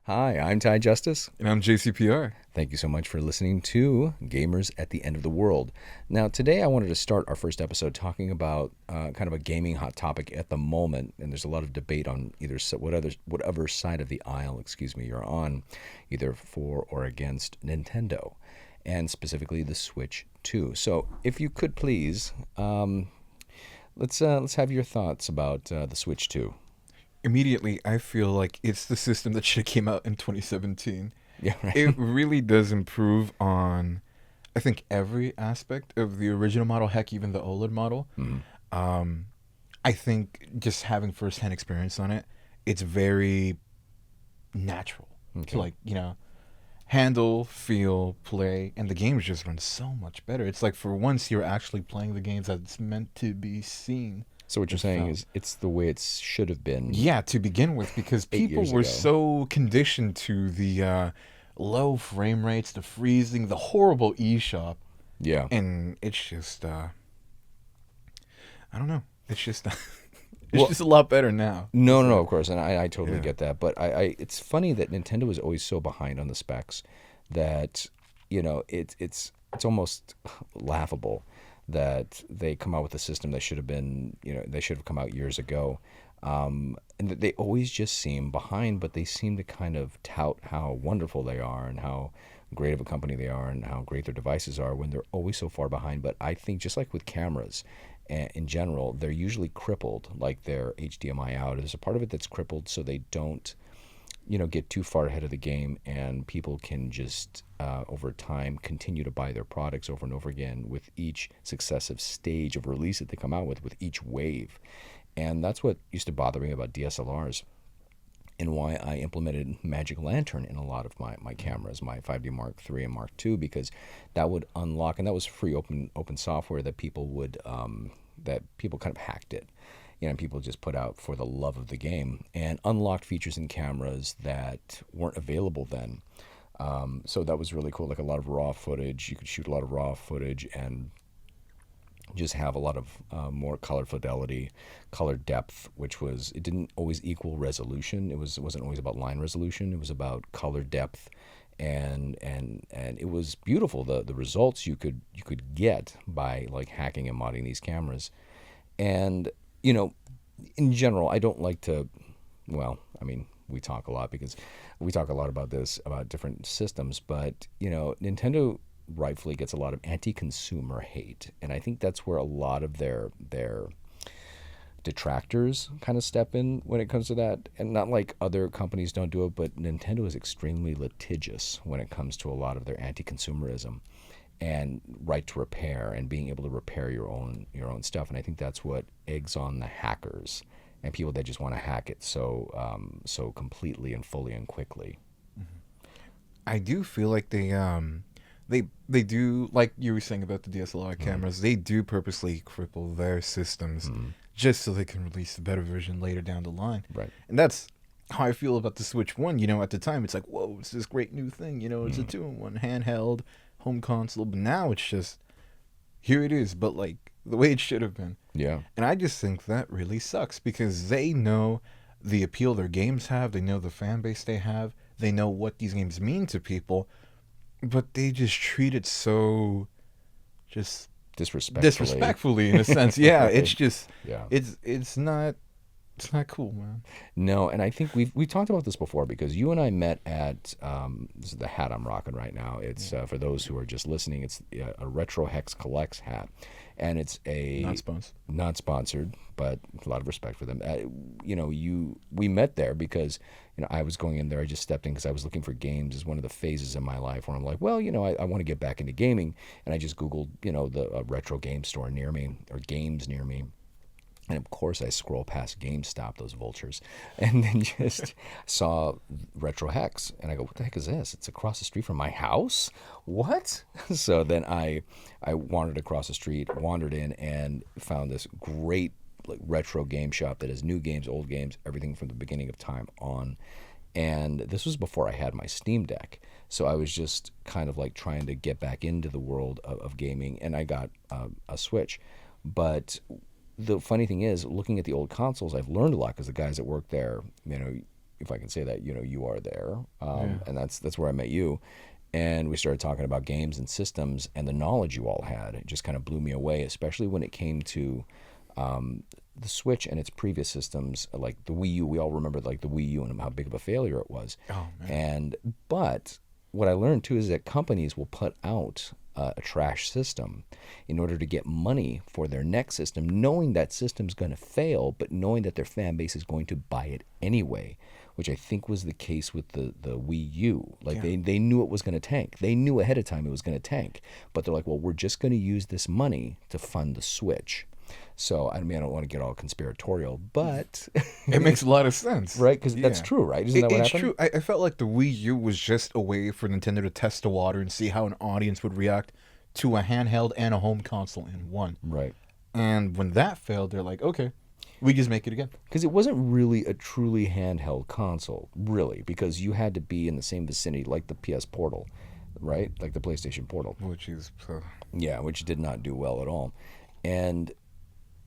Hi, I'm Ty Justice. And I'm JCPR. Thank you so much for listening to Gamers at the End of the World. Now, today I wanted to start our first episode talking about kind of a gaming hot topic at the moment, and there's a lot of debate on whatever side of the aisle, you're on, either for or against Nintendo, and specifically the Switch 2. So, if you could please, let's have your thoughts about the Switch 2. Immediately, I feel like it's the system that should have came out in 2017. Yeah, right. It really does improve on, I think, every aspect of the original model, heck, even the OLED model. Mhm. I think just having first-hand experience on it, it's very natural Okay. to, handle, feel, play, and the games just run so much better. It's like for once you're actually playing the games that it's meant to be seen. So what you're and saying felt. is it's the way it should have been Yeah, to begin with, because 8 people years were ago. so conditioned to the low frame rates, the freezing, the horrible eShop, Yeah. and it's just, I don't know. It's just, it's Well, just a lot better now. no, of course, and I totally Yeah. get that. But it's funny that Nintendo is always so behind on the specs that, it's almost laughable that they come out with a system that should have been, they should have come out years ago. And that they always just seem behind, but they seem to kind of tout how wonderful they are and how great of a company they are and how great their devices are when they're always so far behind. But I think just like with cameras, in general, they're usually crippled, like their HDMI out. There's a part of it that's crippled so they don't, get too far ahead of the game, and people can just, over time, continue to buy their products over and over again with each successive stage of release that they come out with each wave. And that's what used to bother me about DSLRs and why I implemented Magic Lantern in a lot of my cameras, my 5D Mark III and Mark II, because that would unlock, and that was free open software that people would that people kind of hacked it. People just put out for the love of the game and unlocked features in cameras that weren't available then. So that was really cool. Like a lot of raw footage, you could shoot a lot of raw footage and just have a lot of more color fidelity, color depth, which was, it didn't always equal resolution. It wasn't always about line resolution. It was about color depth, and it was beautiful. The results you could get by like hacking and modding these cameras. And in general, I don't like to. Well, I mean, we talk a lot because we talk a lot about this, about different systems, but Nintendo rightfully gets a lot of anti-consumer hate, and I think that's where a lot of their detractors kind of step in when it comes to that. And not like other companies don't do it, but Nintendo is extremely litigious when it comes to a lot of their anti-consumerism and right to repair and being able to repair your own stuff. And I think that's what eggs on the hackers and people that just want to hack it so completely and fully and quickly. I do feel like they do, like you were saying about the DSLR cameras, they do purposely cripple their systems just so they can release a better version later down the line. Right. And that's how I feel about the Switch 1. At the time, it's like, whoa, it's this great new thing. It's a 2-in-1 handheld home console. But now it's just, here it is, but like the way it should have been. Yeah. And I just think that really sucks because they know the appeal their games have. They know the fan base they have. They know what these games mean to people. But they just treat it so just disrespectfully in a sense. Yeah, Right. it's just Yeah. it's not cool, man. No, and I think we've talked about this before because you and I met at this is the hat I'm rocking right now. It's for those who are just listening. It's a Retro Hex Collects hat, and it's a not sponsored, but a lot of respect for them. We met there because I was going in there. I just stepped in because I was looking for games as one of the phases in my life where I'm like, well, I want to get back into gaming, and I just Googled the retro game store near me or games near me. And of course, I scroll past GameStop, those vultures, and then just saw Retro Hex. And I go, what the heck is this? It's across the street from my house? What? So then I wandered across the street, wandered in, and found this great retro game shop that has new games, old games, everything from the beginning of time on. And this was before I had my Steam Deck. So I was just kind of like trying to get back into the world of gaming, and I got a Switch. But the funny thing is, looking at the old consoles, I've learned a lot because the guys that work there, if I can say that, you are there, Yeah. and that's where I met you, and we started talking about games and systems, and the knowledge you all had. It just kind of blew me away, especially when it came to the Switch and its previous systems, like the Wii U. We all remember like the Wii U and how big of a failure it was. Oh man. And but what I learned too is that companies will put out a trash system in order to get money for their next system, knowing that system's going to fail, but knowing that their fan base is going to buy it anyway, which I think was the case with the Wii U. Like Yeah. they knew it was going to tank. They knew ahead of time it was going to tank, but they're like, well, we're just going to use this money to fund the Switch. So I mean, I don't want to get all conspiratorial, but It makes a lot of sense. right, because that's Yeah. true, right? Isn't that what It's happened? true. I felt like the Wii U was just a way for Nintendo to test the water and see how an audience would react to a handheld and a home console in one. Right. And when that failed, they're like, okay, we just make it again. Because it wasn't really a truly handheld console, really, because you had to be in the same vicinity like the PS Portal, right? Like the PlayStation Portal. Which is Yeah, which did not do well at all. And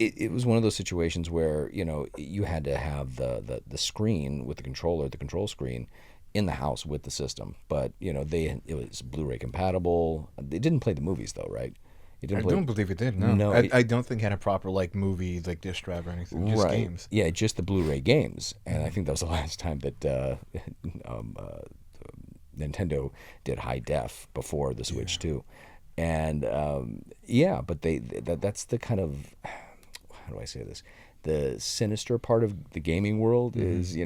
it was one of those situations where, you had to have the screen with the controller, the control screen, in the house with the system. But, it was Blu-ray compatible. It didn't play the movies, though, right? It I didn't play. don't believe it did. No, No, I don't think it had a proper like movie like disc drive or anything. Just right. games. Yeah, just the Blu-ray games. And I think that was the last time that um, uh, Nintendo did high def before the Switch Yeah. too. And yeah, but that's the kind of, how do I say this? The sinister part of the gaming world is,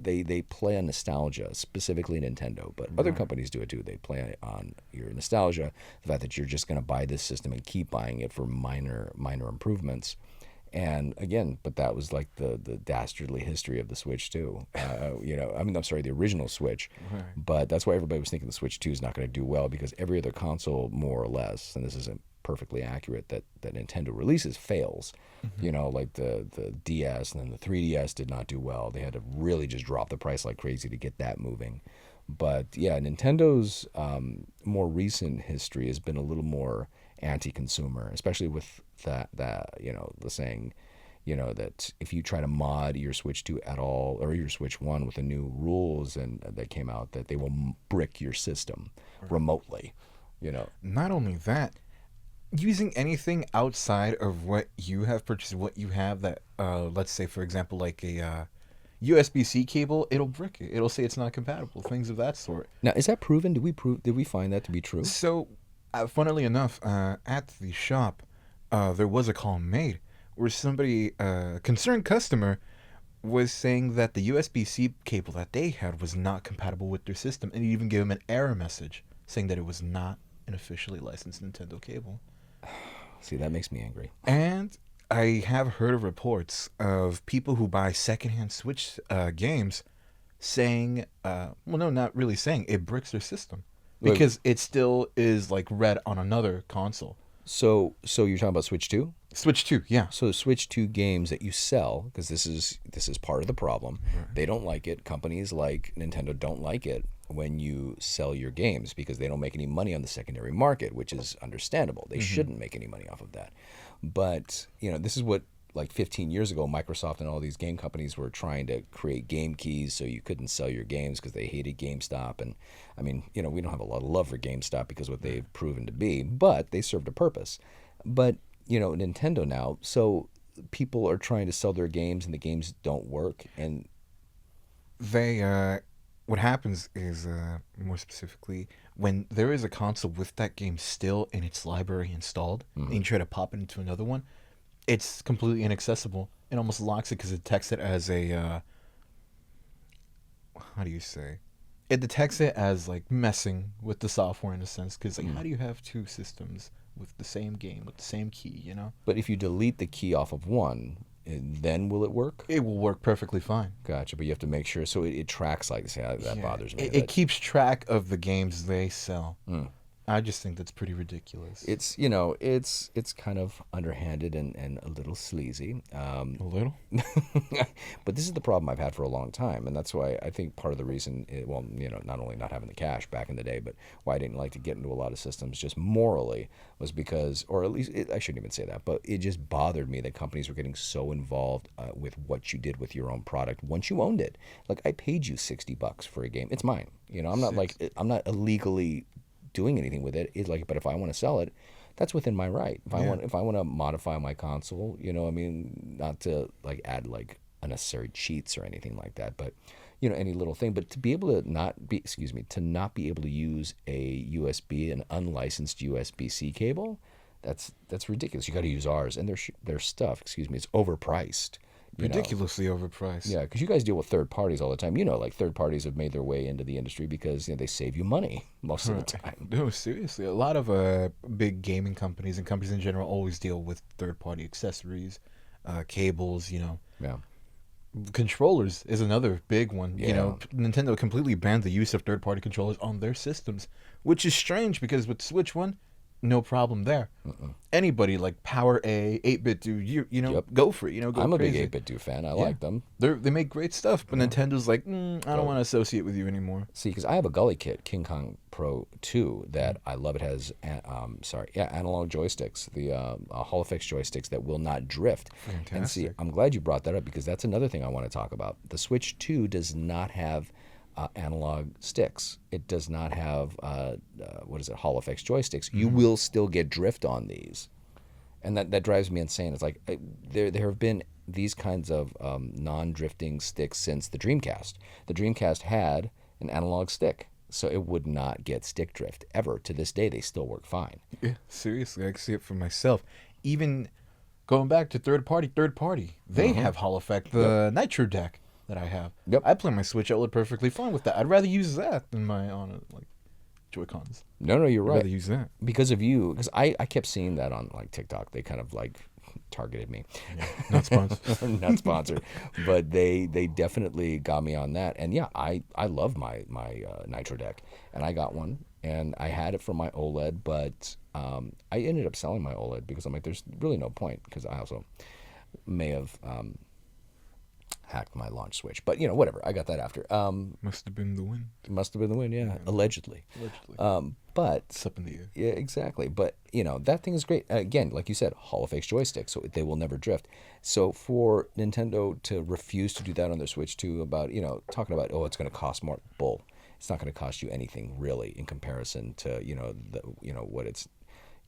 they play on nostalgia, specifically Nintendo, but other companies do it too. They play on your nostalgia, the fact that you're just going to buy this system and keep buying it for minor improvements. And again, but that was like the dastardly history of the Switch too. I mean, I'm sorry, the original Switch. Right. But that's why everybody was thinking the Switch 2 is not going to do well, because every other console, more or less, and this isn't perfectly accurate, that Nintendo releases fails. Like the DS and then the 3DS did not do well. They had to really just drop the price like crazy to get that moving. But yeah, Nintendo's more recent history has been a little more anti-consumer, especially with the saying, that if you try to mod your Switch 2 at all, or your Switch 1 with the new rules and that came out, that they will brick your system remotely. Not only that, using anything outside of what you have purchased, what you have that, let's say, for example, like a USB-C cable, it'll brick it. It'll say it's not compatible, things of that sort. Now, is that proven? Did we find that to be true? So, funnily enough, at the shop, there was a call made where somebody, a concerned customer, was saying that the USB-C cable that they had was not compatible with their system, and it even gave them an error message saying that it was not an officially licensed Nintendo cable. See, that makes me angry. And I have heard of reports of people who buy secondhand Switch games saying, well, no, not really saying, it bricks their system Wait. because it still is like read on another console. So you're talking about Switch 2? Switch 2, yeah. So Switch 2 games that you sell, because this is part of the problem. They don't like it. Companies like Nintendo don't like it when you sell your games, because they don't make any money on the secondary market, which is understandable. They shouldn't make any money off of that. But, this is what, like 15 years ago, Microsoft and all these game companies were trying to create game keys so you couldn't sell your games because they hated GameStop. And I mean, we don't have a lot of love for GameStop because of what they've proven to be, but they served a purpose. But, Nintendo now, so people are trying to sell their games and the games don't work. And They, what happens is, more specifically, when there is a console with that game still in its library installed, and you try to pop it into another one, it's completely inaccessible. It almost locks it because it detects it as a, how do you say? It detects it as like messing with the software in a sense, because like, how do you have two systems with the same game, with the same key, But if you delete the key off of one, then will it work? It will work perfectly fine. Gotcha, but you have to make sure, so it tracks, like, say, that Yeah. bothers me. It keeps track of the games they sell. I just think that's pretty ridiculous. It's it's kind of underhanded and a little sleazy. A little. But this is the problem I've had for a long time, and that's why I think part of the reason, not only not having the cash back in the day, but why I didn't like to get into a lot of systems just morally was because, or at least I shouldn't even say that, but it just bothered me that companies were getting so involved with what you did with your own product once you owned it. Like I paid you $60 for a game, it's mine. I'm not illegally doing anything with it. It's like, but if I want to sell it, that's within my right. If I want to modify my console, not to like add like unnecessary cheats or anything like that, but any little thing. But to be able to not be able to use a USB, an unlicensed USB-C cable, that's ridiculous. You got to use ours, and their stuff, it's overpriced. Ridiculously overpriced. Yeah, because you guys deal with third parties all the time. Like third parties have made their way into the industry because they save you money most of the time. No, seriously. A lot of big gaming companies and companies in general always deal with third-party accessories, cables, Yeah. Controllers is another big one. Yeah. Nintendo completely banned the use of third-party controllers on their systems, which is strange because with Switch 1, no problem there. Anybody like Power A, 8-Bit Dude, Yep. go for it. Go I'm a crazy. big 8-Bit Dude fan. I like them. They make great stuff, but Nintendo's like, I don't want to associate with you anymore. See, because I have a Gully kit, King Kong Pro 2, that I love. It has, analog joysticks, the Hall effects joysticks that will not drift. Fantastic. And see, I'm glad you brought that up because that's another thing I want to talk about. The Switch 2 does not have analog sticks. It does not have Hall effects joysticks. You will still get drift on these, and that drives me insane. It's like there have been these kinds of non-drifting sticks since the Dreamcast. The Dreamcast had an analog stick, so it would not get stick drift ever. To this day, they still work fine. Yeah, seriously, I can see it for myself. Even going back to third party, they have Hall effect. The Nitro deck that I have. Yep. I play my Switch OLED perfectly fine with that. I'd rather use that than my Joy-Cons. No, you're I'd right. rather use that. Because of you, because I kept seeing that on like TikTok. They kind of like targeted me. Yeah, not sponsored. Not sponsored, but they definitely got me on that. And yeah, I love my Nitro deck, and I got one, and I had it for my OLED, but I ended up selling my OLED because I'm like, there's really no point, because I also may have hacked my launch switch, but whatever. I got that after. Must have been the win. Must have been the win, yeah. Allegedly. But It's up in the air. yeah, exactly. But that thing is great. Again, like you said, Hall of Fame joysticks, so they will never drift. So for Nintendo to refuse to do that on their Switch 2, about talking about, it's going to cost more, bull. It's not going to cost you anything really in comparison to what it's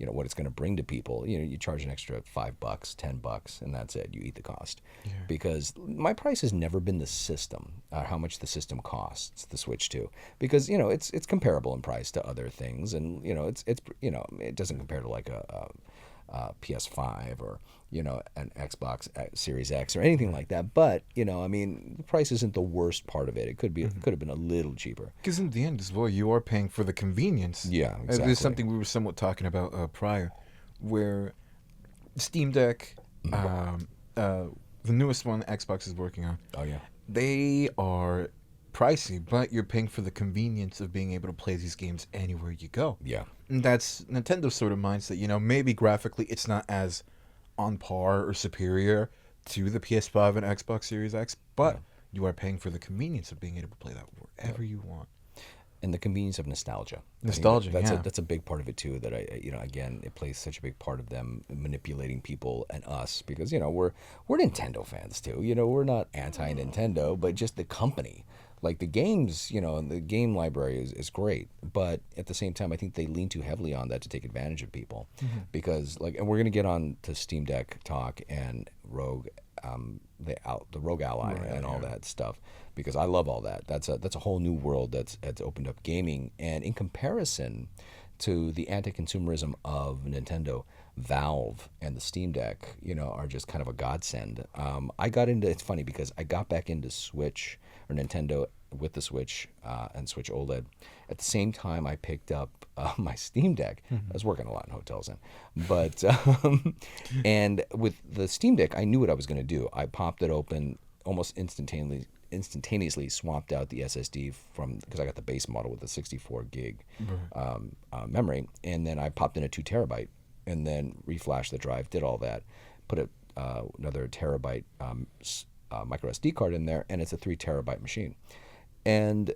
what it's going to bring to people. You charge an extra $5, $10, and that's it. You eat the cost. Yeah. Because my price has never been the system, how much the system costs, the Switch 2, because it's comparable in price to other things, and it doesn't compare to like a PS5 or an Xbox Series X or anything like that. But the price isn't the worst part of it. It could have been a little cheaper. Because in the end as well, you are paying for the convenience. Yeah, There's exactly. something we were somewhat talking about prior, where Steam Deck, the newest one Xbox is working on. Oh yeah. They are pricey, but you're paying for the convenience of being able to play these games anywhere you go. Yeah. And that's Nintendo's sort of mindset. Maybe graphically it's not as on par or superior to the PS5 and Xbox Series X, but you are paying for the convenience of being able to play that wherever you want. And the convenience of nostalgia. Nostalgia, That's a big part of it too. That again, it plays such a big part of them manipulating people and us, because we're Nintendo fans too. We're not anti-Nintendo, but just the company. Like the games, and the game library is great, but at the same time, I think they lean too heavily on that to take advantage of people, because and we're gonna get on to Steam Deck talk and Rogue, the Rogue Ally and all that stuff, because I love all that. That's a whole new world that's opened up gaming, and in comparison to the anti-consumerism of Nintendo, Valve and the Steam Deck, are just kind of a godsend. It's funny because I got back into Switch or Nintendo with the Switch and Switch OLED at the same time I picked up my Steam Deck. I was working a lot in hotels then, but and with the Steam Deck, I knew what I was going to do. I popped it open almost instantaneously. instantaneously swapped out the SSD because I got the base model with the 64 gig Right. memory, and then I popped in a 2 terabyte, and then reflashed the drive, did all that, put another terabyte micro SD card in there, and it's a 3 terabyte machine. And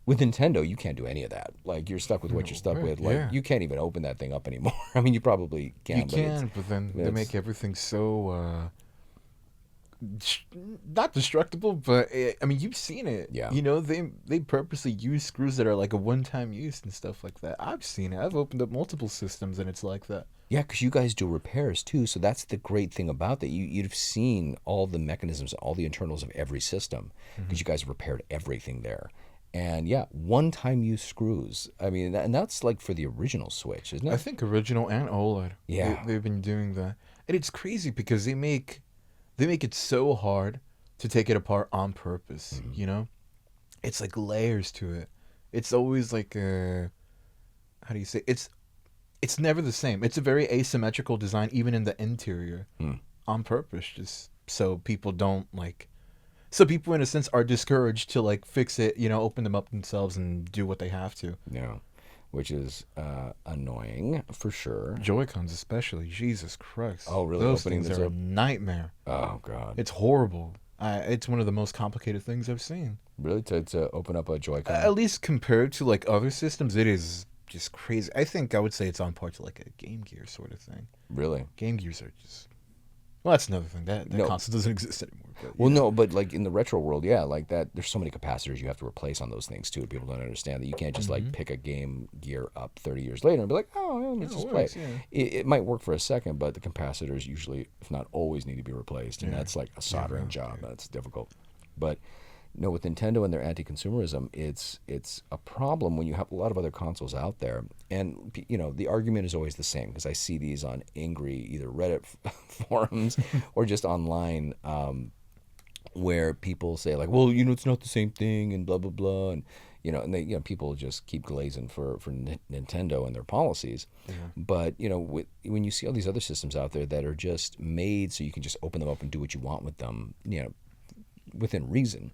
with Nintendo, you can't do any of that. Like, you're stuck with what you're stuck Right. with. Like, Yeah. you can't even open that thing up anymore. I mean, you probably You can, but can, but then they it's make everything so sh- not destructible, but I mean, you've seen it. Yeah. You know, they purposely use screws that are like a one-time use and stuff like that. I've seen it. I've opened up multiple systems and it's like that. Yeah, because you guys do repairs too. So that's the great thing about that. You've seen all the mechanisms, all the internals of every system, because you guys have repaired everything there. And yeah, one-time use screws. I mean, and that's like for the original Switch, isn't I it? think original and OLED. Yeah. They've been doing that, and it's crazy because they make it so hard to take it apart on purpose. You know, it's like layers to it. It's always like how do you say it's never the same. It's a very asymmetrical design, even in the interior, Hmm. on purpose, just so people don't like. So people, in a sense, are discouraged to like fix it. You know, open them up themselves and do what they have to. Yeah, which is annoying for sure. Joy Cons, especially, Jesus Christ. Oh, really? Those Opening things this are up? a nightmare. Oh God, It's horrible. It's one of the most complicated things I've seen. really? To open up a Joy-Con? At least compared to like other systems, it is just crazy. I think I would say it's on par to like a Game Gear sort of thing. Really? Game Gears are just. Well, that's another thing. That No. console doesn't exist anymore. But, Well, no, but like in the retro world, yeah, like that. There's so many capacitors you have to replace on those things too. People don't understand that you can't just like pick a Game Gear up 30 years later and be like, oh, yeah, let's Yeah, just it play works, it. yeah. It might work for a second, but the capacitors usually, if not always, need to be replaced, and Yeah. that's like a soldering Yeah. job. That's difficult. But no, with Nintendo and their anti-consumerism, it's a problem when you have a lot of other consoles out there, and the argument is always the same, because I see these on angry either Reddit forums or just online, where people say like, well, it's not the same thing, and blah blah blah, and people just keep glazing for Nintendo and their policies. Yeah. But when you see all these other systems out there that are just made so you can just open them up and do what you want with them, within reason,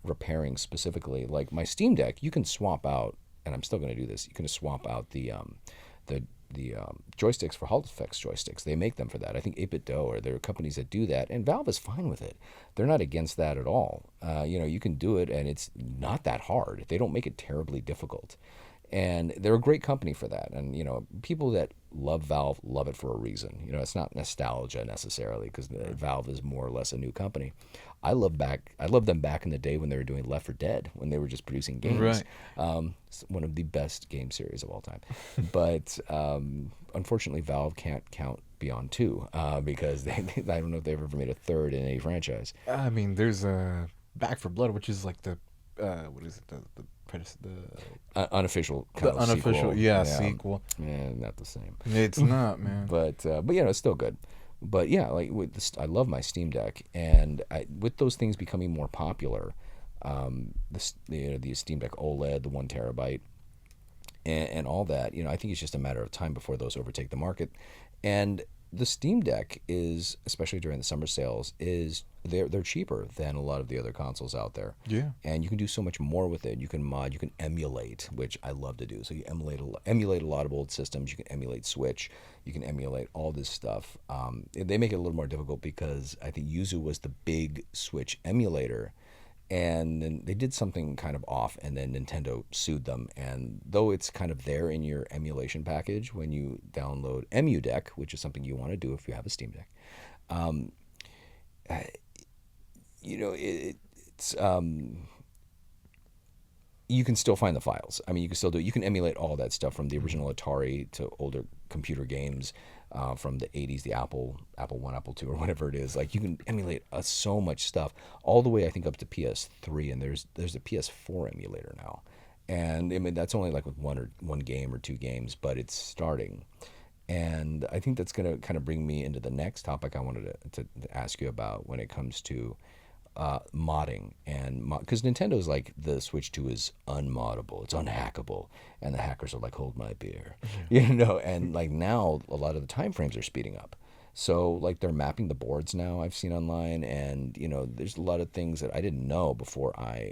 repairing specifically. Like my Steam Deck, you can swap out, and I'm still going to do this. You can swap out the joysticks for Hall Effects joysticks. They make them for that. I think 8BitDo, or there are companies that do that, and Valve is fine with it. They're not against that at all. You can do it, and it's not that hard. They don't make it terribly difficult. And they're a great company for that. And, people that love Valve love it for a reason. It's not nostalgia necessarily, because Valve is more or less a new company. I love them back in the day when they were doing Left 4 Dead, when they were just producing games. Right. It's one of the best game series of all time. But unfortunately, Valve can't count Beyond 2, because I don't know if they've ever made a third in any franchise. I mean, there's Back for Blood, which is like the what is it? Unofficial The kind of unofficial, sequel. sequel. Yeah, not the same. It's not, man. But it's still good. But yeah, like with this, I love my Steam Deck, and with those things becoming more popular, the Steam Deck OLED, the 1 terabyte, and all that, I think it's just a matter of time before those overtake the market. And the Steam Deck is, especially during the summer sales, they're cheaper than a lot of the other consoles out there. Yeah. And you can do so much more with it. You can mod, you can emulate, which I love to do. So you emulate a lot of old systems. You can emulate Switch. You can emulate all this stuff. They make it a little more difficult because I think Yuzu was the big Switch emulator, and then they did something kind of off, and then Nintendo sued them. And though it's kind of there in your emulation package when you download EmuDeck, which is something you want to do if you have a Steam Deck, it's you can still find the files. I mean, you can still do it. You can emulate all that stuff, from the original Atari to older computer games, from the 80s, the Apple 1, Apple 2, or whatever it is. Like, you can emulate so much stuff, all the way, I think, up to PS3, and there's a PS4 emulator now. And I mean, that's only like with one game or two games, but it's starting. And I think that's going to kind of bring me into the next topic I wanted to ask you about, when it comes to modding. And because Nintendo's like, the Switch 2 is unmoddable, it's unhackable, and the hackers are like, hold my beer. And like, now a lot of the time frames are speeding up, So like they're mapping the boards now. I've seen online, and there's a lot of things that I didn't know before I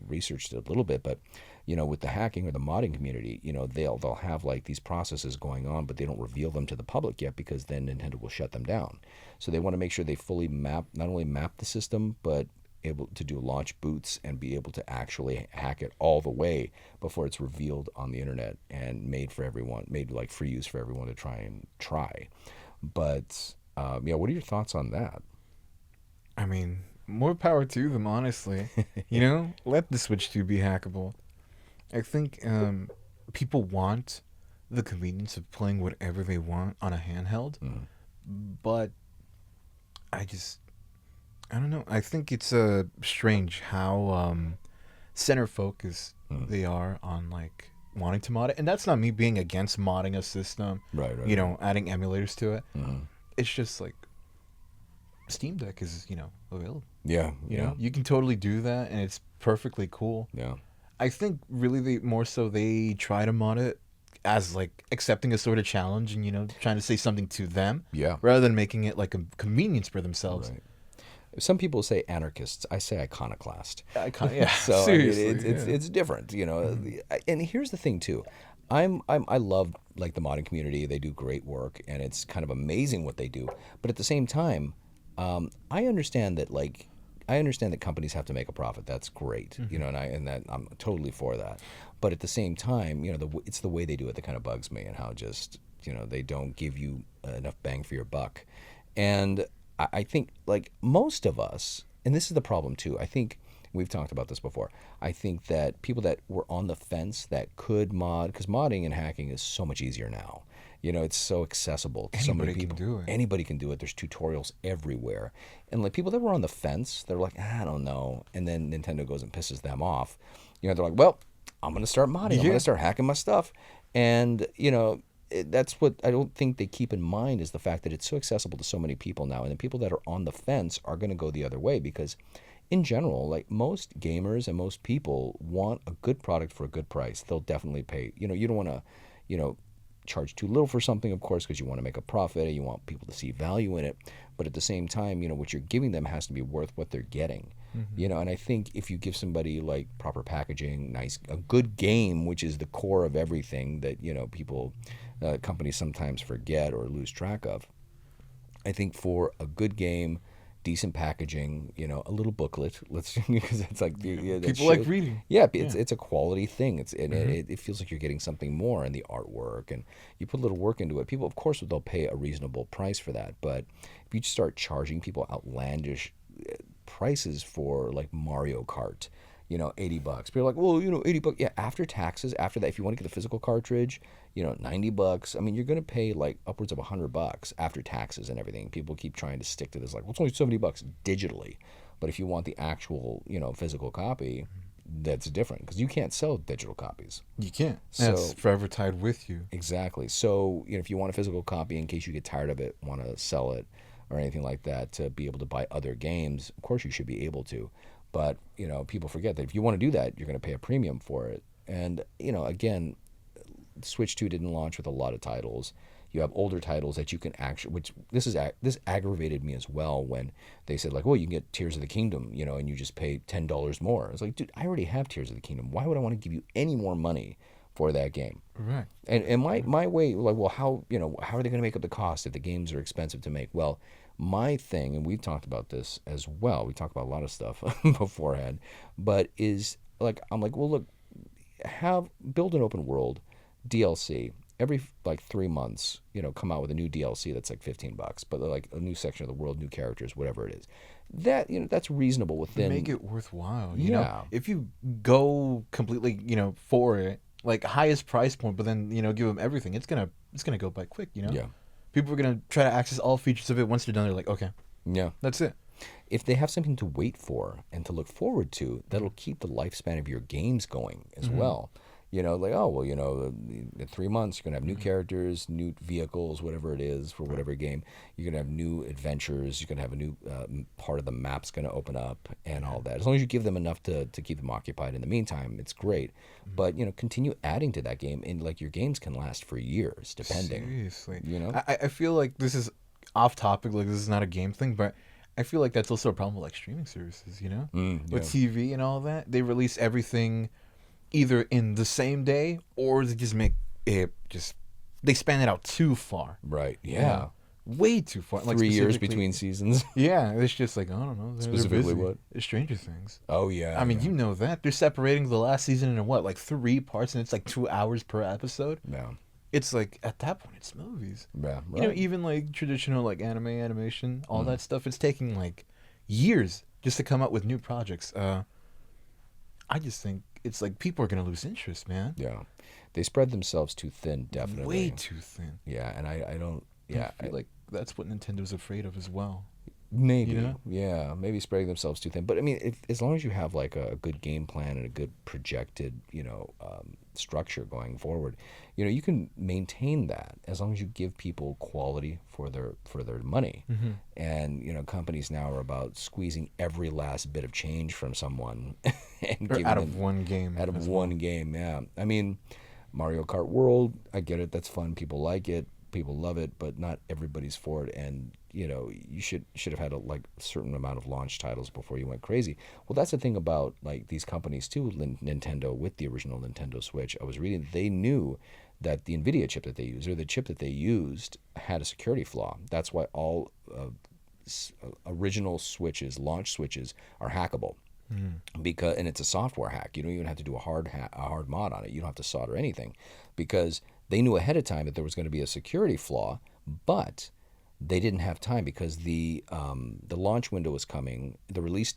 researched it a little bit. But with the hacking or the modding community, they'll have like these processes going on, but they don't reveal them to the public yet because then Nintendo will shut them down. So they want to make sure they fully map, not only map the system, but able to do launch boots and be able to actually hack it all the way before it's revealed on the internet and made for everyone, made like free use for everyone to try. But yeah, what are your thoughts on that? I mean, more power to them, honestly. Let the Switch 2 be hackable. I think people want the convenience of playing whatever they want on a handheld, Mm. but I just, I don't know. I think it's strange how center focused Mm. they are on like wanting to mod it, and that's not me being against modding a system. Right, right, right. Adding emulators to it. Mm. It's just like Steam Deck is available. Yeah, yeah, You can totally do that, and it's perfectly cool. yeah. I think really they try to mod it as like accepting a sort of challenge and trying to say something to them Yeah. rather than making it like a convenience for themselves. Right. Some people say anarchists. I say iconoclast. Yeah, So seriously, I mean, it's yeah. it's different, And here's the thing too, I love like the modding community. They do great work, and it's kind of amazing what they do. But at the same time, I understand that companies have to make a profit. That's great, and that I'm totally for that. But at the same time, it's the way they do it that kind of bugs me, and how just they don't give you enough bang for your buck. And I think like most of us, and this is the problem too. I think we've talked about this before. I think that people that were on the fence that could mod, because modding and hacking is so much easier now. It's so accessible to so many Anybody can people. do it. Anybody can do it. There's tutorials everywhere. And like people that were on the fence, they're like, I don't know. And then Nintendo goes and pisses them off. They're like, well, I'm going to start modding. I'm going Yeah. to start hacking my stuff. And, that's what I don't think they keep in mind, is the fact that it's so accessible to so many people now. And the people that are on the fence are going to go the other way because in general, like most gamers and most people want a good product for a good price. They'll definitely pay. You don't want to, charge too little for something, of course, because you want to make a profit and you want people to see value in it. But at the same time, what you're giving them has to be worth what they're getting. And I think if you give somebody like proper packaging, a good game, which is the core of everything that, people, companies sometimes forget or lose track of. I think for a good game, decent packaging, a little booklet. Let's because it's like People like reading. Yeah, Yeah. it's a quality thing. It feels like you're getting something more in the artwork, and you put a little work into it. People, of course, they'll pay a reasonable price for that. But if you start charging people outlandish prices for like Mario Kart, $80. People are like, well, $80. Yeah, after taxes, after that, if you want to get the physical cartridge, $90. I mean, you're going to pay like upwards of $100 after taxes and everything. People keep trying to stick to this, like, well, it's only $70 digitally. But if you want the actual, physical copy, that's different because you can't sell digital copies. You can't. So That's forever tied with you. exactly. So, if you want a physical copy in case you get tired of it, want to sell it or anything like that to be able to buy other games, of course you should be able to. But, people forget that if you want to do that, you're going to pay a premium for it. And, again, Switch 2 didn't launch with a lot of titles. You have older titles that you can actually, which this aggravated me as well when they said like, well, you can get Tears of the Kingdom, and you just pay $10 more. It's like, dude, I already have Tears of the Kingdom. Why would I want to give you any more money for that game? Right. And my way, like, well, how are they going to make up the cost if the games are expensive to make? Well, my thing, and we've talked about this as well. We talked about a lot of stuff beforehand, but is like, I'm like, well, look, build an open world DLC every like 3 months. Come out with a new DLC that's like $15, but like a new section of the world, new characters, whatever it is. That that's reasonable within. Make it worthwhile. Yeah. If you go completely, for it, like highest price point, but then give them everything, it's gonna go by quick. Yeah. People are gonna try to access all features of it. Once they're done, they're like, okay, Yeah. that's it. If they have something to wait for and to look forward to, that'll keep the lifespan of your games going as well. Like, oh, well, in 3 months, you're going to have new characters, new vehicles, whatever it is for whatever game. You're going to have new adventures. You're going to have a new part of the map's going to open up and all that. As long as you give them enough to keep them occupied in the meantime, it's great. But, continue adding to that game. And, like, your games can last for years, depending. Seriously. You know? I feel like this is off topic, like this is not a game thing, but I feel like that's also a problem with like streaming services, you know? With Yeah. TV and all that. They release everything either in the same day or they just make it just they span it out too far. Right. You know? Yeah. Way too far. Like 3 years specifically between seasons. yeah, it's just like I don't know. They're Specifically busy. what? It's Stranger Things. Oh yeah. I mean, Yeah. you know that they're separating the last season into what, like 3 parts, and it's like 2 hours per episode. Yeah. It's like at that point, it's movies. Yeah. You know, Right. even like traditional like anime animation, all that stuff. It's taking like years just to come up with new projects. I just think it's like people are gonna lose interest, man. Yeah. They spread themselves too thin, definitely. Way too thin. Yeah, and I don't. Yeah, I feel like that's what Nintendo's afraid of as well. maybe. You know? Yeah, maybe spreading themselves too thin. But I mean, as long as you have like a good game plan and a good projected, structure going forward, you can maintain that as long as you give people quality for their money. Mm-hmm. And companies now are about squeezing every last bit of change from someone and Or giving out them of one game. out of as one well. game. Yeah, I mean, Mario Kart World, I get it. That's fun. People like it. People love it, but not everybody's for it. And you should have had a certain amount of launch titles before you went crazy. Well, that's the thing about like these companies too. Nintendo with the original Nintendo Switch, I was reading they knew that the NVIDIA chip that they used or the chip that they used had a security flaw. That's why all original switches, launch switches, are hackable. And it's a software hack. You don't even have to do a hard mod on it. You don't have to solder anything, because they knew ahead of time that there was going to be a security flaw, but they didn't have time because the launch window was coming, the release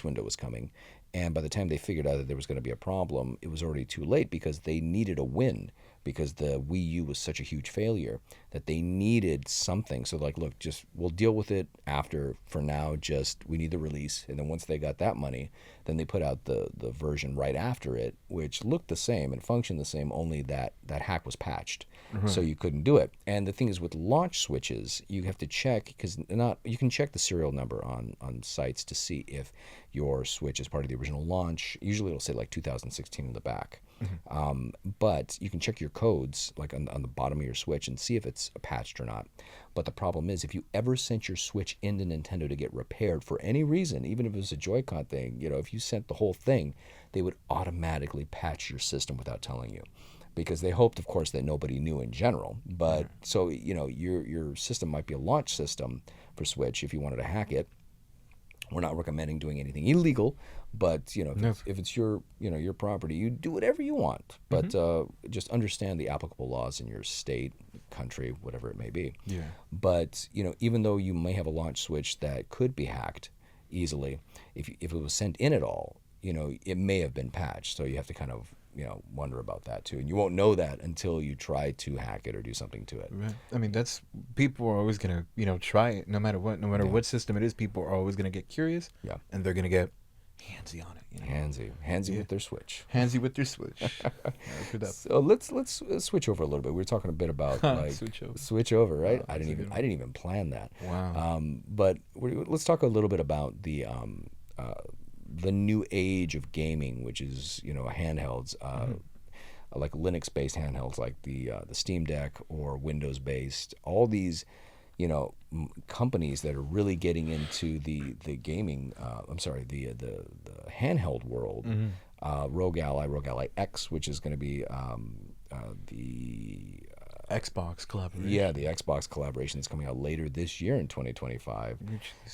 window was coming, and by the time they figured out that there was going to be a problem, it was already too late because they needed a win, because the Wii U was such a huge failure that they needed something. So like, look, just we'll deal with it after. For now, just we need the release, and then once they got that money, then they put out the version right after it, which looked the same and functioned the same, only that hack was patched, so you couldn't do it. And the thing is, with launch switches, you have to check because you can check the serial number on sites to see if your Switch is part of the original launch. Usually, it'll say like 2016 in the back. But you can check your codes like on the bottom of your Switch and see if it's patched or not. But the problem is, if you ever sent your Switch into Nintendo to get repaired for any reason, even if it was a Joy-Con thing, if you sent the whole thing, they would automatically patch your system without telling you, because they hoped, of course, that nobody knew in general. But so your system might be a launch system for Switch. If you wanted to hack it, we're not recommending doing anything illegal, but if it's your your property, you do whatever you want. But just understand the applicable laws in your state, country, whatever it may be. Yeah. But even though you may have a launch switch that could be hacked easily, if it was sent in at all, it may have been patched. So you have to kind of wonder about that too, and you won't know that until you try to hack it or do something to it. Right. I mean, that's people are always gonna try it no matter what, what system it is. People are always gonna get curious. Yeah. And they're gonna get handsy on it. Handsy with their Switch. Handsy with their Switch. So let's switch over a little bit. We were talking a bit about like switch over, right? Oh, I didn't even plan that. Wow. But let's talk a little bit about the new age of gaming, which is handhelds, like Linux-based handhelds, like the Steam Deck or Windows-based. All these companies that are really getting into the gaming. The handheld world. Rogally X, which is going to be the Xbox collaboration. Yeah, the Xbox collaboration is coming out later this year in 2025.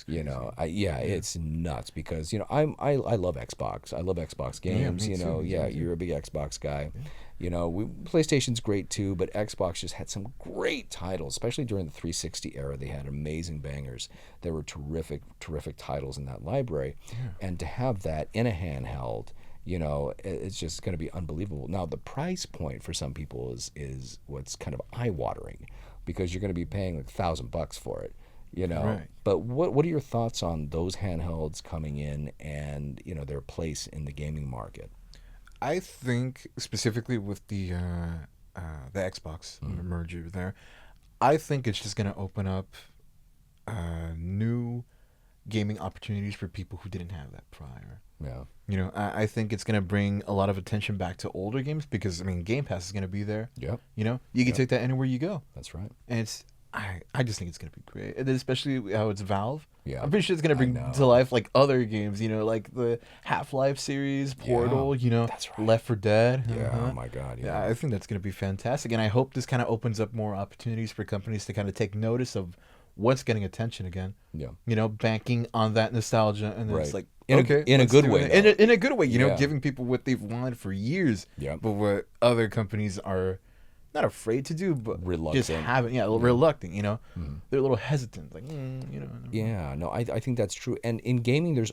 It's nuts because I love Xbox. I love Xbox games. me too. You're a big Xbox guy. PlayStation's great too, but Xbox just had some great titles, especially during the 360 era. They had amazing bangers. There were terrific titles in that library, and to have that in a handheld, it's just going to be unbelievable. Now, the price point for some people is what's kind of eye-watering, because you're going to be paying like $1,000 for it, Right. But what are your thoughts on those handhelds coming in and their place in the gaming market? I think specifically with the Xbox merger there, I think it's just going to open up new gaming opportunities for people who didn't have that prior. Yeah. I think it's going to bring a lot of attention back to older games because, Game Pass is going to be there. Yep. You can take that anywhere you go. That's right. And I just think it's gonna be great, and especially how it's Valve. Yeah, I'm pretty sure it's gonna I bring know. to life like other games, like the Half-Life series, Portal, That's right. Left 4 Dead. Yeah, oh Uh-huh. my God, Yeah, yeah. I think that's gonna be fantastic, and I hope this kind of opens up more opportunities for companies to kind of take notice of what's getting attention again. Yeah. Banking on that nostalgia, and then it's Right. like, In okay, a let's good do way, it. though. In a good way, Yeah. giving people what they've wanted for years, Yeah. but what other companies are not afraid to do, but just Reluctant. haven't. Yeah, reluctant. They're a little hesitant. Like, Yeah, no, I think that's true. And in gaming, there's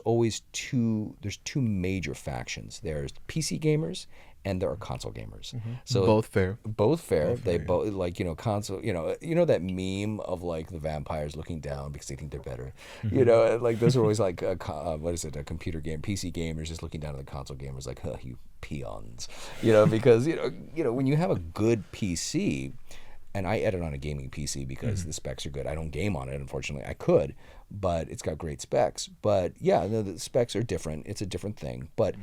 two major factions. There's PC gamers and there are console gamers. So both fair. both fair. Both They fair, both like console. That meme of like the vampires looking down because they think they're better. And, like those are always like what is it? A computer game, PC gamers just looking down at the console gamers like, huh, you peons. Because when you have a good PC. And I edit on a gaming PC because the specs are good. I don't game on it, unfortunately. I could, but it's got great specs. But yeah, no, the specs are different. It's a different thing. But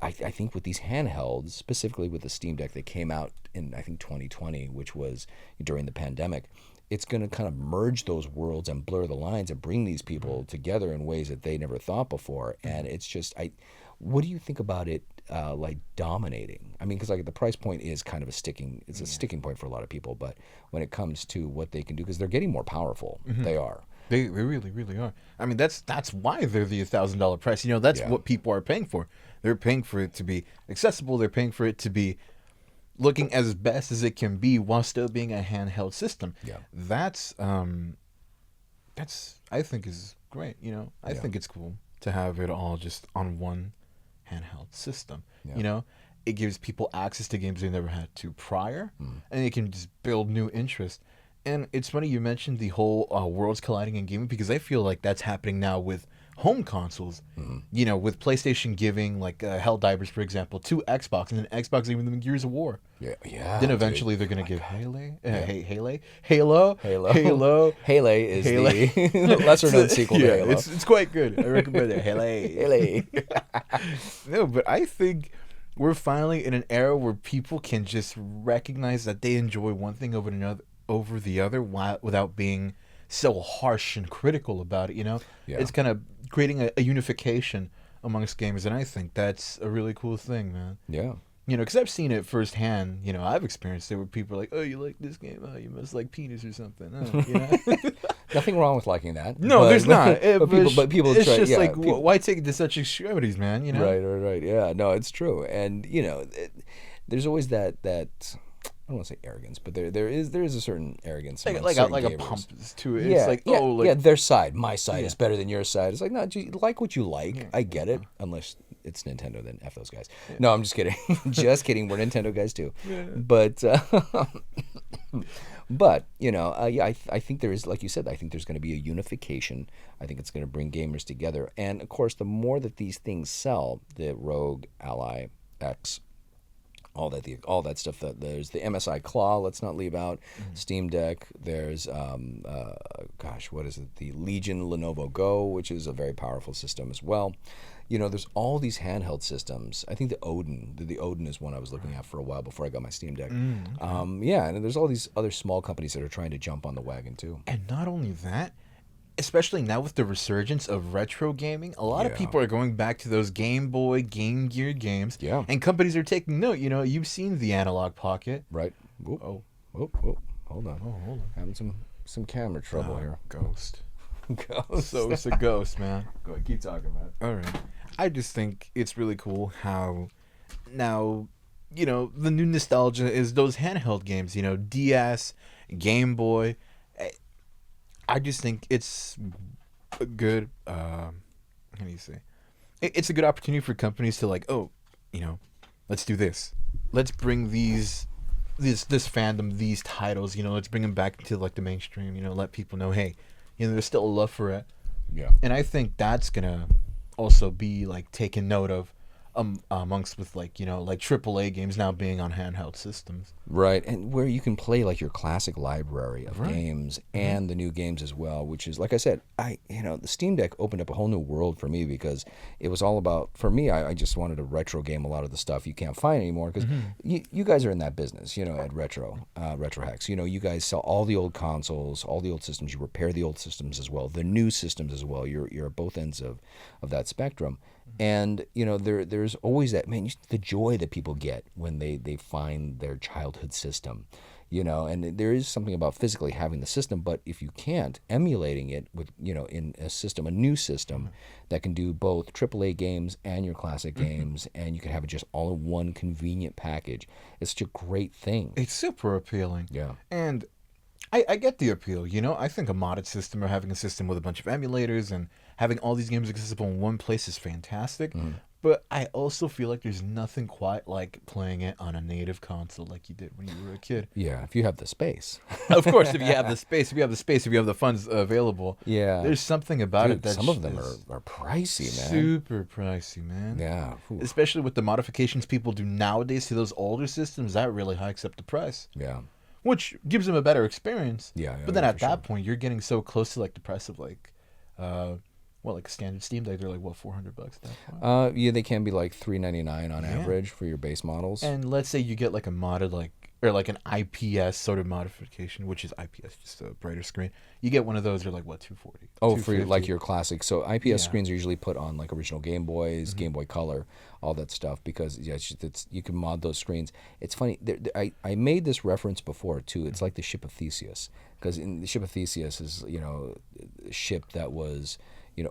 I think with these handhelds, specifically with the Steam Deck that came out in, I think, 2020, which was during the pandemic, it's going to kind of merge those worlds and blur the lines and bring these people together in ways that they never thought before. And it's just, what do you think about it like dominating? I mean, because like the price point is kind of a sticking point for a lot of people. But when it comes to what they can do, because they're getting more powerful, they are. They really really are. I mean, that's why they're the $1,000 price. That's Yeah. what people are paying for. They're paying for it to be accessible. They're paying for it to be looking as best as it can be while still being a handheld system. Yeah. That's I think is great. I Yeah. think it's cool to have it all just on one handheld system. Yeah. It gives people access to games they never had to prior, and it can just build new interest. And it's funny you mentioned the whole worlds colliding in gaming, because I feel like that's happening now with home consoles. With PlayStation giving like Helldivers, for example, to Xbox, and then Xbox giving them Gears of War. Yeah. Then eventually dude. they're gonna Oh my give God. Halo. Halo is the lesser known sequel to Halo. It's quite good. I recommend it. Halo. No, but I think we're finally in an era where people can just recognize that they enjoy one thing over the other without being so harsh and critical about it. Yeah. It's kind of creating a unification amongst gamers, and I think that's a really cool thing, man. Yeah. Because I've seen it firsthand. I've experienced it where people are like, "Oh, you like this game? Oh, you must like penis or something." Nothing wrong with liking that. No, there's not. But people it's try, just yeah, like, people, why take it to such extremities, man? Right. Yeah, no, it's true. And there's always that I don't want to say arrogance, but there is a certain arrogance, like among certain a gamers. pump to it. Yeah, It's like, yeah, oh, like, yeah, their side, my side Yeah. is better than your side. It's like, no, like what you like. I get it, unless it's Nintendo, then F those guys. No, I'm just kidding. Just kidding. We're Nintendo guys too. But yeah, I think there is, like you said, I think there's going to be a unification. I think it's going to bring gamers together, and of course, the more that these things sell, the Rogue, Ally, X, all that stuff. There's the MSI Claw. Let's not leave out Steam Deck. There's what is it? The Legion Lenovo Go, which is a very powerful system as well. There's all these handheld systems. I think the Odin is one I was looking at for a while before I got my Steam Deck. Yeah, and there's all these other small companies that are trying to jump on the wagon too. And not only that, especially now with the resurgence of retro gaming, a lot of Yeah. people are going back to those Game Boy, Game Gear games. Yeah. And companies are taking note. You've seen the Analog Pocket. Right. Whoop. Oh. Whoop. Hold on. Oh, hold on. Having some camera trouble here. Ghost. Ghost. So it's a ghost, man. Go ahead, keep talking, man. All right. I just think it's really cool how now, the new nostalgia is those handheld games, DS, Game Boy. I just think it's a good, how do you say? It's a good opportunity for companies to like, let's do this. Let's bring this fandom, these titles, let's bring them back into like the mainstream, let people know, hey, there's still a love for it. Yeah. And I think that's going to also be like taken note of amongst with like like AAA games now being on handheld systems. Right, and where you can play like your classic library of Right. games and the new games as well, which is like I said, the Steam Deck opened up a whole new world for me because it was all about for me. I just wanted to retro game a lot of the stuff you can't find anymore because you guys are in that business, at Retro Hacks. You guys sell all the old consoles, all the old systems. You repair the old systems as well, the new systems as well. You're at both ends of that spectrum. And there's always that the joy that people get when they find their childhood system, and there is something about physically having the system, but if you can't, emulating it with in a new system that can do both AAA games and your classic games, and you can have it just all in one convenient package. It's such a great thing. It's super appealing. Yeah. And I get the appeal. I think a modded system or having a system with a bunch of emulators and having all these games accessible in one place is fantastic. But I also feel like there's nothing quite like playing it on a native console like you did when you were a kid. Yeah, if you have the space. Of course, if you have the space, if you have the funds available. Yeah. There's something about Dude, it that some of them are pricey, man. super pricey, man. Yeah. Ooh. Especially with the modifications people do nowadays to those older systems, that really hikes up the price. Yeah. Which gives them a better experience. Yeah, but then at for that sure. point, you're getting so close to like the price of like, like a standard Steam Deck. They're like what, $400 at that point. Yeah, they can be like $399 on average for your base models. And let's say you get like a modded or like an IPS sort of modification, which is IPS, just a brighter screen. You get one of those, they're like what, $240. Oh, for like your classic. So IPS Yeah. screens are usually put on like original Game Boys, Game Boy Color, all that stuff because it's you can mod those screens. It's funny. I made this reference before too. It's like the ship of Theseus because in the ship of Theseus is a ship that was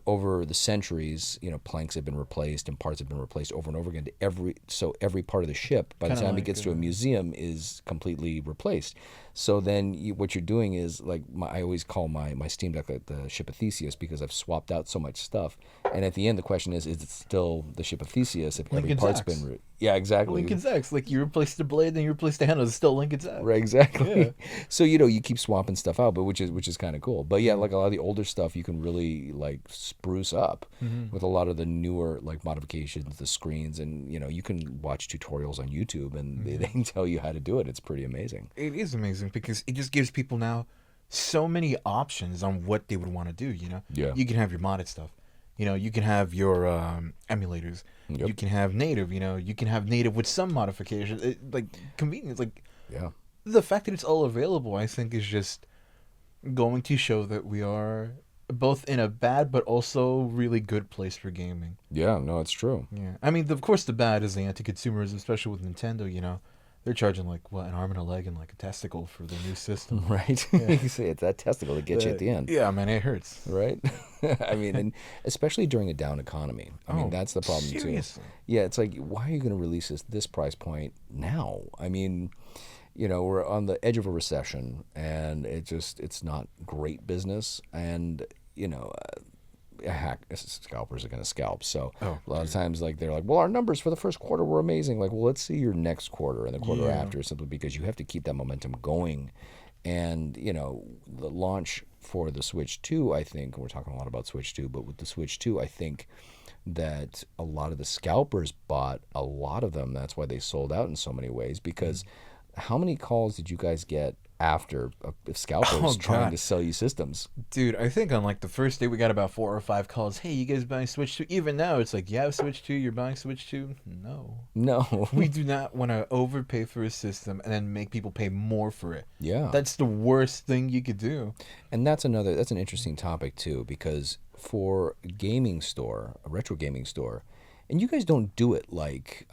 over the centuries, planks have been replaced and parts have been replaced over and over again. Every part of the ship, by the Kinda time it like, gets to a museum, is completely replaced. So then what you're doing is like I always call my Steam Deck the ship of Theseus because I've swapped out so much stuff. And at the end, the question is it still the ship of Theseus if every Lincoln's part's Axe. been yeah, exactly. Lincoln's X, like you replaced the blade, then you replaced the handle. It's still Lincoln's X. Right, exactly. Yeah. So you keep swapping stuff out, but which is kind of cool. But yeah, like a lot of the older stuff, you can really like spruce up with a lot of the newer like modifications, the screens, and you can watch tutorials on YouTube, and they can tell you how to do it. It's pretty amazing. It is amazing because it just gives people now so many options on what they would want to do. Yeah. You can have your modded stuff. You can have your emulators. Yep. You can have native. You can have native with some modifications. Like convenience. Like Yeah. the fact that it's all available, I think, is just going to show that we are both in a bad but also really good place for gaming. Yeah. No, it's true. Yeah. I mean, of course, the bad is the anti-consumerism, especially with Nintendo. They're charging like what, an arm and a leg and like a testicle for the new system. Right. Yeah. You say it's that testicle that gets you at the end. Yeah, man, it hurts. Right. I mean, and especially during a down economy. I mean, that's the problem seriously. too. Yeah, it's like, why are you going to release this price point now? I mean, we're on the edge of a recession, and it's not great business, and scalpers are going to scalp. So a lot of times, like they're like, well, our numbers for the first quarter were amazing. Like, well, let's see your next quarter and the quarter after, simply because you have to keep that momentum going. And the launch for the Switch 2, I think, and we're talking a lot about Switch 2, but with the Switch 2, I think that a lot of the scalpers bought a lot of them. That's why they sold out in so many ways. Because how many calls did you guys get after scalpers trying to sell you systems? Dude, I think on like the first day we got about 4 or 5 calls. Hey, you guys buying Switch 2? Even now, it's like, you have Switch 2, you're buying Switch 2? No. No. We do not want to overpay for a system and then make people pay more for it. Yeah. That's the worst thing you could do. And that's an interesting topic too, because for a gaming store, a retro gaming store, and you guys don't do it like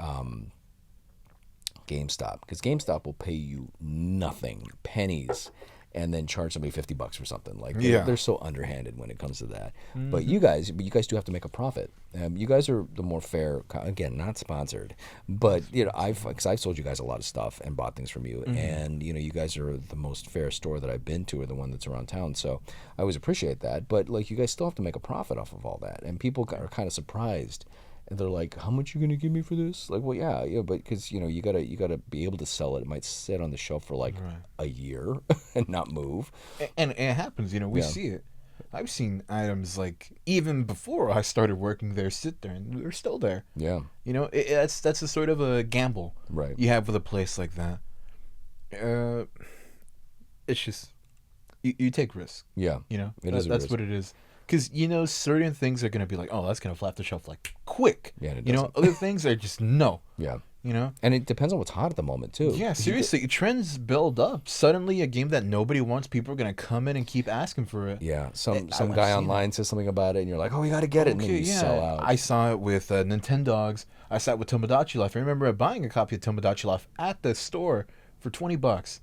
GameStop, because GameStop will pay you nothing, pennies, and then charge somebody $50 for something. Like they're so underhanded when it comes to that. But you guys do have to make a profit. You guys are the more fair. Again, not sponsored, but I've sold you guys a lot of stuff and bought things from you, and you guys are the most fair store that I've been to, or the one that's around town. So I always appreciate that. But like, you guys still have to make a profit off of all that, and people are kind of surprised. And they're like, "How much you gonna give me for this?" Like, well, yeah, but because you gotta be able to sell it. It might sit on the shelf for like a year and not move. And it happens, we see it. I've seen items like even before I started working there sit there and they're still there. Yeah. You know, that's a sort of a gamble Right. you have with a place like that. Uh, it's just you take risks. Yeah. You know, It is a that's risk. what it is. Because you know, certain things are gonna be like, oh, that's gonna fly off the shelf like quick. Yeah, and it You know, doesn't. other things are just no. Yeah. You know. And it depends on what's hot at the moment too. Yeah, 'Cause you could- seriously, trends build up. Suddenly, a game that nobody wants, people are gonna come in and keep asking for it. yeah. Some I've guy seen online says something about it, and you're like, oh, you got to get it, and then you sell out. I saw it with Nintendogs. I saw it with Tomodachi Life. I remember buying a copy of Tomodachi Life at the store for $20,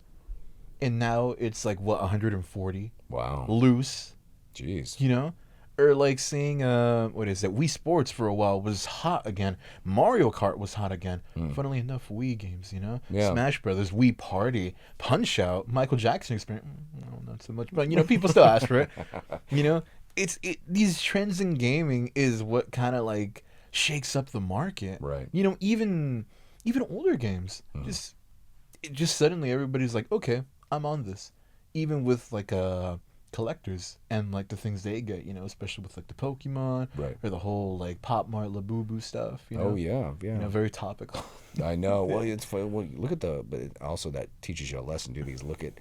and now it's like what 140 Wow. loose. Jeez. You know, or like seeing what is it? Wii Sports for a while was hot again. Mario Kart was hot again. Funnily enough, Wii games. You know, Yeah. Smash Brothers, Wii Party, Punch Out, Michael Jackson Experience. No, not so much, but you know, people still ask for it. You know, these trends in gaming is what kind of like shakes up the market. Right. You know, even older games just suddenly everybody's like, okay, I'm on this. Even with like collectors and like the things they get, you know, especially with like the Pokemon Right. or the whole like Pop Mart Labubu stuff. You know? Oh yeah. Yeah. You know, very topical. I know. Well, it's funny. Well, look at but also that teaches you a lesson, dude. Because look at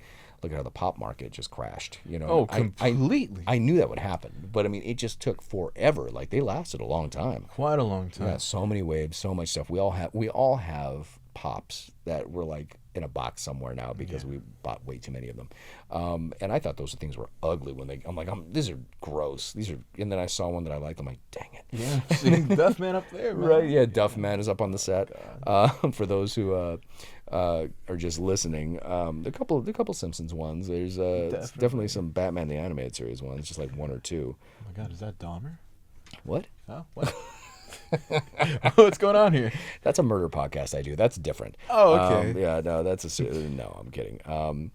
how the pop market just crashed. You know. Oh, I completely. I knew that would happen, but I mean, it just took forever. Like they lasted a long time. Quite a long time. Yeah, so many waves, so much stuff. We all have pops that were like in a box somewhere now because we bought way too many of them. And I thought those things were ugly when I'm like, these are gross. And then I saw one that I liked. I'm like, dang it. Yeah, seeing Duffman up there, man. Right? Yeah, Duff Man is up on the set. For those who are just listening, the couple Simpsons ones. There's definitely some Batman the Animated Series ones, just like one or two. Oh my God, is that Dahmer? What? Oh, what? What's going on here? That's a murder podcast I do. That's different. Oh, okay. Yeah, no, no, I'm kidding.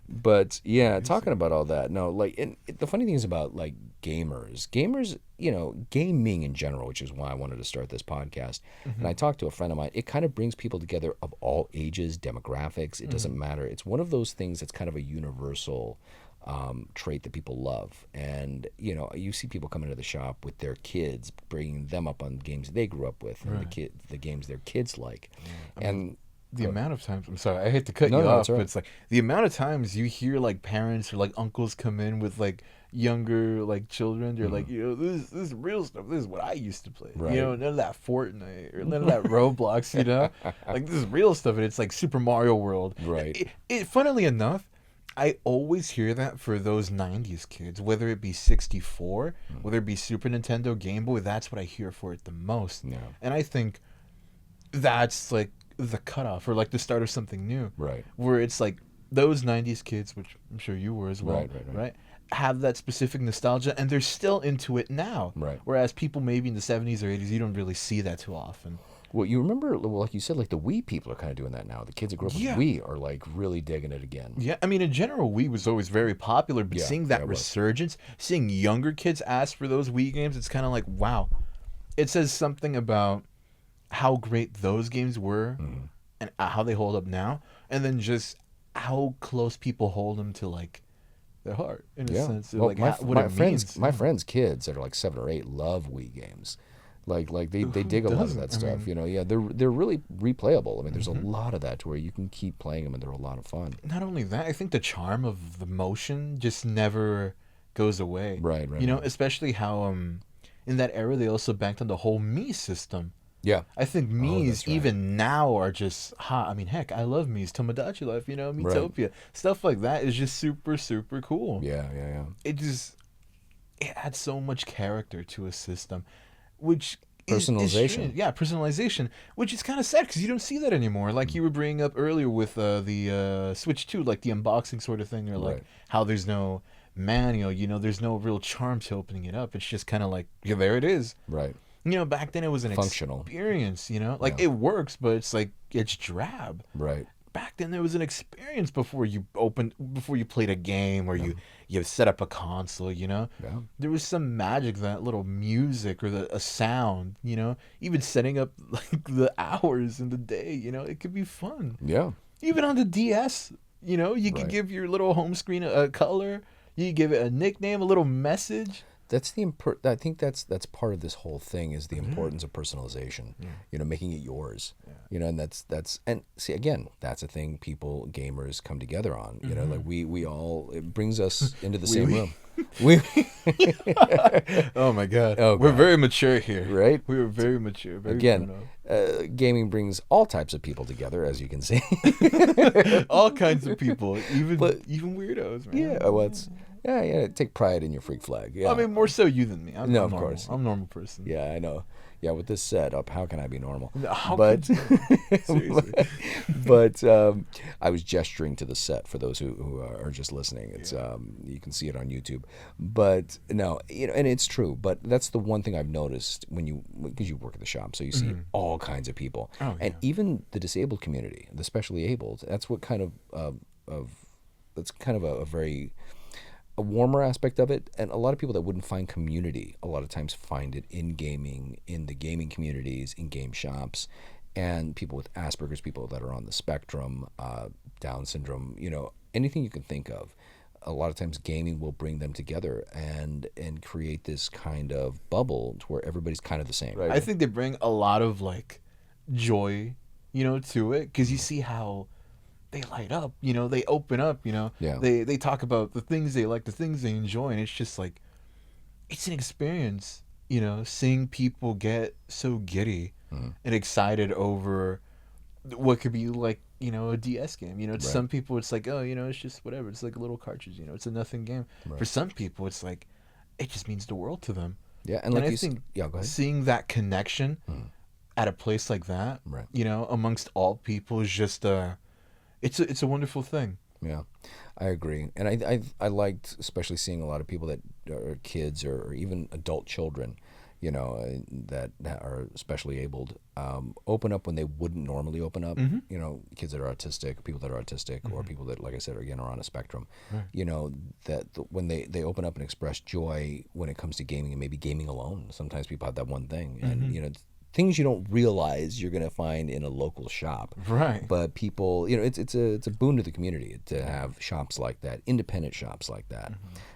But yeah, talking about all that. No, like, and the funny thing is about like gamers, you know, gaming in general, which is why I wanted to start this podcast. And I talked to a friend of mine. It kind of brings people together of all ages, demographics. It doesn't matter. It's one of those things that's kind of a universal trait that people love. And you know, you see people come into the shop with their kids, bringing them up on games they grew up with, and the games their kids like. And the amount of times, I'm sorry, I hate to cut you No, off, it's all but right. it's like the amount of times you hear like parents or like uncles come in with like younger like children. They're like, you know, this is real stuff. This is what I used to play. Right. You know, none of that Fortnite or none of that Roblox. You know, like this is real stuff, and it's like Super Mario World. Right. Funnily enough, I always hear that for those '90s kids, whether it be 64, whether it be Super Nintendo, Game Boy. That's what I hear for it the most. Yeah. And I think that's like the cutoff or like the start of something new. Right. Where it's like those 90s kids, which I'm sure you were as well, Right. have that specific nostalgia and they're still into it now. Right. Whereas people maybe in the 70s or 80s, you don't really see that too often. Well, you remember, like you said, like the Wii people are kind of doing that now. The kids that grew up Yeah. with Wii are like really digging it again. Yeah, I mean, in general, Wii was always very popular, but Yeah, seeing yeah, that it was. resurgence, seeing younger kids ask for those Wii games, it's kind of like, wow. It says something about how great those games were and how they hold up now, and then just how close people hold them to, like, their heart, in a sense. Of, Well, like, my it friends, means. my friends' kids that are like 7 or 8 love Wii games. Like they dig a lot of doesn't? that I stuff. mean- You know, yeah, they're really replayable. I mean, there's a lot of that to where you can keep playing them and they're a lot of fun. Not only that, I think the charm of the motion just never goes away. Right. You know, especially how in that era they also banked on the whole Me system. Yeah. I think Mii's that's right. even now are just hot. I mean, heck, I love Mii's Tomodachi Life, you know, Miitopia. Stuff like that is just super, super cool. Yeah. It adds so much character to a system, which is Personalization. strange. Yeah, personalization, which is kind of sad because you don't see that anymore. Like you were bringing up earlier with the Switch 2, like the unboxing sort of thing, or like Right. how there's no manual, you know, there's no real charm to opening it up. It's just kind of like, yeah, there it is. Right. You know, back then it was an Functional. experience, you know? Like, Yeah. it works, but it's like, it's drab. Right. Back then there was an experience before you played a game or you set up a console, you know? Yeah. There was some magic, that little music or a sound, you know? Even setting up, like, the hours in the day, you know? It could be fun. Yeah. Even on the DS, you know? You could Right. give your little home screen a color. You give it a nickname, a little message. That's I think that's part of this whole thing is the importance of personalization. Yeah. You know, making it yours. Yeah. You know, and that's and see again, that's a thing people gamers come together on. You know, like we all it brings us into the same room. We Oh my God. Oh, We're God. very mature here. Right? We were very mature. Very Again, grown gaming brings all types of people together, as you can see. up. All kinds of people, even weirdos, man. Yeah, well, yeah. Take pride in your freak flag. Yeah, I mean, more so you than me. I'm No, of normal. course. I'm a normal person. yeah, I know. Yeah, with this setup, how can I be normal? How But Seriously. but I was gesturing to the set for those who are just listening. It's you can see it on YouTube. But no, you know, and it's true. But that's the one thing I've noticed because you work at the shop, so you see all kinds of people, Oh, and yeah. even the disabled community, the specially abled. That's what kind of that's kind of a very a warmer aspect of it, and a lot of people that wouldn't find community a lot of times find it in gaming, in the gaming communities, in game shops, and people with Asperger's, people that are on the spectrum, Down syndrome, you know, anything you can think of. A lot of times gaming will bring them together and create this kind of bubble to where everybody's kind of the same. I think they bring a lot of like joy, to it, because you see how they light up, they open up, Yeah. they talk about the things they like, the things they enjoy, and it's just like it's an experience, seeing people get so giddy and excited over what could be like, a DS game. To some people it's like, oh, it's just whatever, it's like a little cartridge, it's a nothing game. Right. For some people it's like it just means the world to them. Yeah, And and like I you think yeah, go ahead. seeing that connection at a place like that, Right. amongst all people is just it's a wonderful thing. Yeah, I agree, and I liked especially seeing a lot of people that are kids or even adult children, that are especially abled, open up when they wouldn't normally open up. Kids that are autistic, people that are autistic, or people that, like I said, again, are on a spectrum. Right. When they open up and express joy when it comes to gaming, and maybe gaming alone. Sometimes people have that one thing, and things you don't realize you're going to find in a local shop. Right. But people, it's a boon to the community to have shops like that, independent shops like that,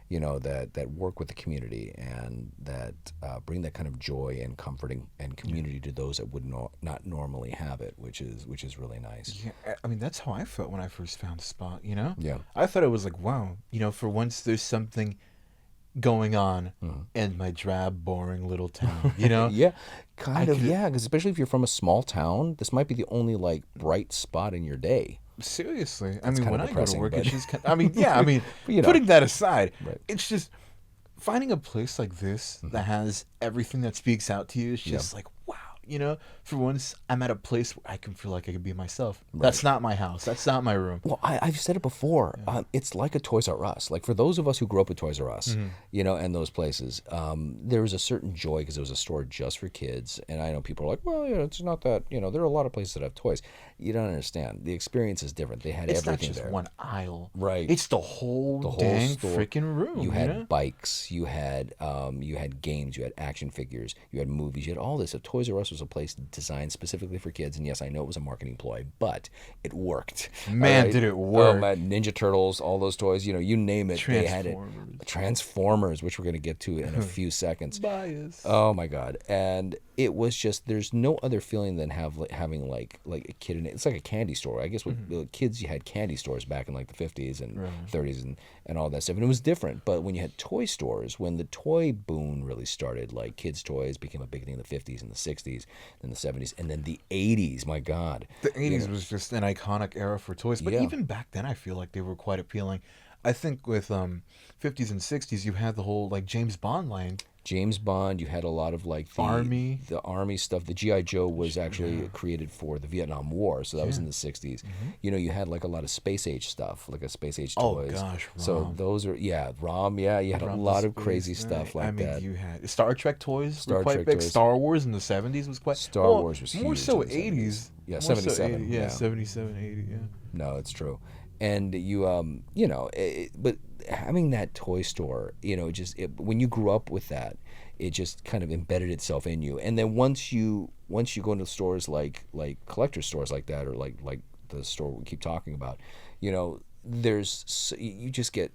that work with the community and that bring that kind of joy and comforting and community to those that would not normally have it, which is really nice. Yeah, I mean, that's how I felt when I first found the spot, Yeah. I thought it was like, wow, for once there's something going on in my drab, boring little town, Yeah, kind of. Yeah, because especially if you're from a small town, this might be the only like bright spot in your day. Seriously. I That's mean, kind when of I go to depressing, work, but- it's just I mean, yeah, I mean, But, putting that aside, Right. it's just finding a place like this that has everything that speaks out to you is just like, wow, for once I'm at a place where I can feel like I can be myself. That's not my house. That's not my room. Well, I've said it before. It's like a Toys R Us. Like for those of us who grew up with Toys R Us, and those places, there was a certain joy because it was a store just for kids. And I know people are like, well, it's not that. There are a lot of places that have toys. You don't understand. The experience is different. They had It's not everything just there. one aisle. Right. It's the whole The whole dang store. freaking room. You had bikes, you had games, you had action figures, you had movies, you had all this. So Toys R Us was a place designed specifically for kids, and yes, I know it was a marketing ploy, but it worked. Man, All did it Oh work. man, Ninja Turtles, all those toys, you name it, they had it. Transformers. Transformers, which we're going to get to in a few seconds. Bias. Oh my god! And it was just there's no other feeling than having like a kid in it. It's like a candy store. I guess with the kids, you had candy stores back in like the 50s and 30s and all that stuff, and it was different. But when you had toy stores, when the toy boom really started, like kids' toys became a big thing in the 50s and the 60s, and the 70s, and then the 80s. My god, The 80s was just an iconic era for toys, but Yeah. even back then I feel like they were quite appealing. I think with 50s and 60s you had the whole like James Bond line. James Bond, you had a lot of like the army stuff. The GI Joe was actually created for the Vietnam War, so that was in the 60s. You had like a lot of space age stuff, like a space age toys. Oh gosh, So ROM. those are ROM. Yeah, you had a Around lot the of crazy space, stuff right. like I mean, that. you had Star Trek toys Star were quite Trek big. toys. Star Wars in the 70s was quite. Star Wars was more huge so in the 80s. Yeah, More so 77, 80, yeah. 77, 80. Yeah. No, it's true. And but having that toy store, when you grew up with that, it just kind of embedded itself in you. And then once you go into stores like collector stores like that, or like the store we keep talking about, you just get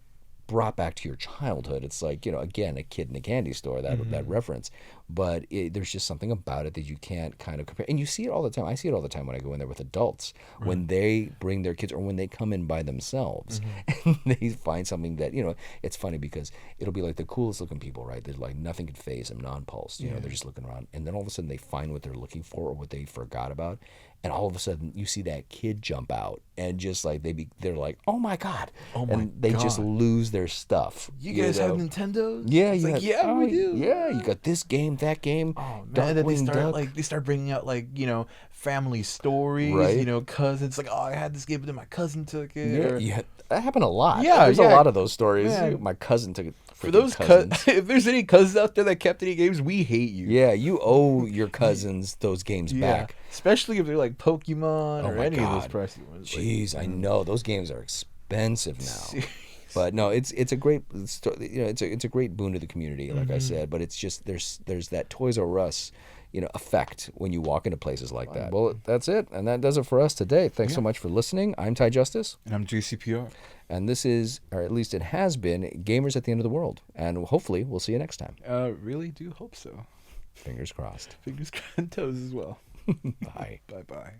brought back to your childhood. It's like, again, a kid in a candy store, that reference. But there's just something about it that you can't kind of compare. And you see it all the time. I see it all the time when I go in there with adults, when they bring their kids or when they come in by themselves and they find something that, it's funny because it'll be like the coolest looking people, right? They're like nothing could phase them, non-pulsed. They're just looking around. And then all of a sudden they find what they're looking for or what they forgot about. And all of a sudden you see that kid jump out and just like they're like, oh my God. Oh my and they God. just lose their stuff. You guys have Nintendos? Yeah, It's like, yeah, we do. Yeah, you got this game, that game. Oh man, then Darkwing Duck. they start bringing out like family stories, Right. cousins. Like, oh, I had this game, but then my cousin took it. Yeah, or- yeah, that happened a lot. Yeah, There's yeah. a lot of those stories. Man. My cousin took it. For those cousins. if there's any cousins out there that kept any games, we hate you. Yeah, you owe your cousins those games back. Especially if they're like Pokemon or my any of those God. pricey ones. Jeez, I know those games are expensive now. Seriously. But no, it's a great it's a great boon to the community, like I said. But it's just there's that Toys R Us effect when you walk into places like that. Well, that's it, and that does it for us today. Thanks so much for listening. I'm Ty Justice, And I'm JCPR. and this is, or at least it has been, Gamers at the End of the World. And hopefully, we'll see you next time. Really do hope so. Fingers crossed. Fingers crossed and toes as well. Bye. Bye bye.